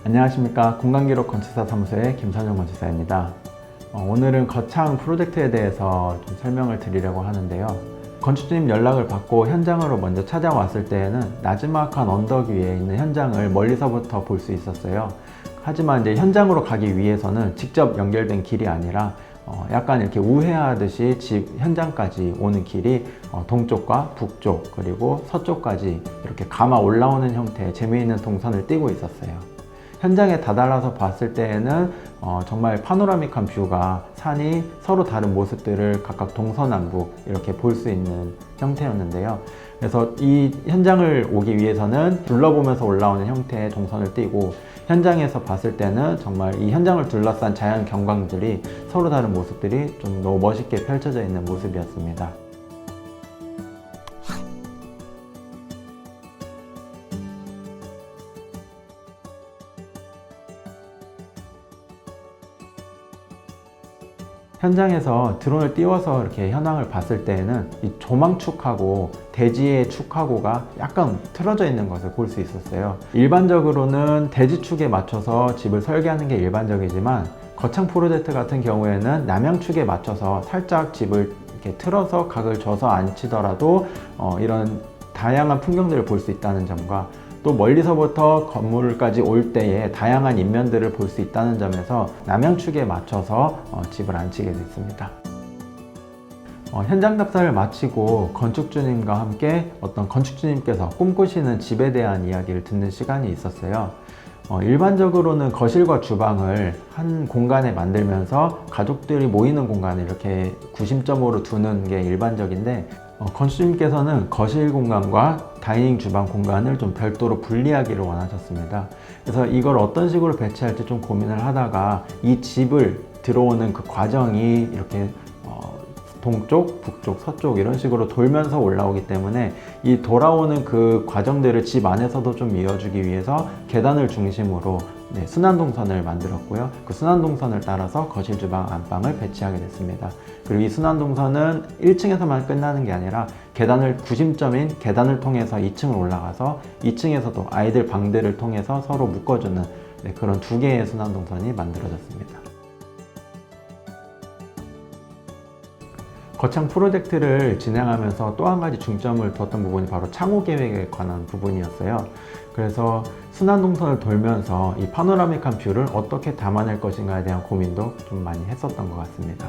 안녕하십니까. 공간기록 건축사 사무소의 김선영 건축사입니다. 오늘은 거창 프로젝트에 대해서 좀 설명을 드리려고 하는데요. 건축주님 연락을 받고 현장으로 먼저 찾아왔을 때에는 나지막한 언덕 위에 있는 현장을 멀리서부터 볼 수 있었어요. 하지만 이제 현장으로 가기 위해서는 직접 연결된 길이 아니라 약간 이렇게 우회하듯이 집 현장까지 오는 길이 동쪽과 북쪽 그리고 서쪽까지 이렇게 감아 올라오는 형태의 재미있는 동선을 띠고 있었어요. 현장에 다다라서 봤을 때에는 정말 파노라믹한 뷰가 산이 서로 다른 모습들을 각각 동서남북 이렇게 볼 수 있는 형태였는데요. 그래서 이 현장을 오기 위해서는 둘러보면서 올라오는 형태의 동선을 띠고, 현장에서 봤을 때는 정말 이 현장을 둘러싼 자연 경관들이 서로 다른 모습들이 좀 너무 멋있게 펼쳐져 있는 모습이었습니다. 현장에서 드론을 띄워서 이렇게 현황을 봤을 때에는 이 조망축하고 대지의 축하고가 약간 틀어져 있는 것을 볼 수 있었어요. 일반적으로는 대지축에 맞춰서 집을 설계하는 게 일반적이지만, 거창 프로젝트 같은 경우에는 남향축에 맞춰서 살짝 집을 이렇게 틀어서 각을 줘서 안 치더라도 이런 다양한 풍경들을 볼 수 있다는 점과, 또 멀리서부터 건물까지 올 때에 다양한 인면들을 볼 수 있다는 점에서 남향축에 맞춰서 집을 안 치게 됐습니다. 현장 답사를 마치고 건축주님과 함께 어떤 건축주님께서 꿈꾸시는 집에 대한 이야기를 듣는 시간이 있었어요. 일반적으로는 거실과 주방을 한 공간에 만들면서 가족들이 모이는 공간을 이렇게 구심점으로 두는 게 일반적인데, 건축주님께서는 거실 공간과 다이닝 주방 공간을 좀 별도로 분리하기를 원하셨습니다. 그래서 이걸 어떤 식으로 배치할지 좀 고민을 하다가, 이 집을 들어오는 그 과정이 이렇게 동쪽, 북쪽, 서쪽 이런 식으로 돌면서 올라오기 때문에 이 돌아오는 그 과정들을 집 안에서도 좀 이어주기 위해서 계단을 중심으로 순환동선을 만들었고요. 그 순환동선을 따라서 거실, 주방, 안방을 배치하게 됐습니다. 그리고 이 순환동선은 1층에서만 끝나는 게 아니라 계단을 구심점인 계단을 통해서 2층을 올라가서 2층에서도 아이들 방들을 통해서 서로 묶어주는 그런 두 개의 순환동선이 만들어졌습니다. 거창 프로젝트를 진행하면서 또 한 가지 중점을 두었던 부분이 바로 창호 계획에 관한 부분이었어요. 그래서 순환동선을 돌면서 이 파노라믹한 뷰를 어떻게 담아낼 것인가에 대한 고민도 좀 많이 했었던 것 같습니다.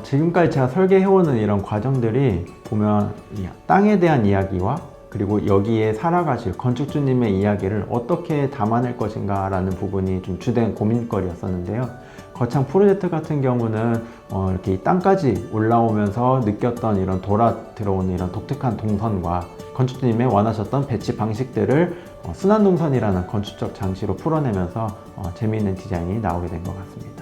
지금까지 제가 설계해오는 이런 과정들이 보면 이 땅에 대한 이야기와 그리고 여기에 살아가실 건축주님의 이야기를 어떻게 담아낼 것인가 라는 부분이 좀 주된 고민거리였었는데요. 거창 프로젝트 같은 경우는 이렇게 이 땅까지 올라오면서 느꼈던 이런 돌아 들어오는 이런 독특한 동선과 건축주님의 원하셨던 배치 방식들을 순환동선이라는 건축적 장치로 풀어내면서 재미있는 디자인이 나오게 된 것 같습니다.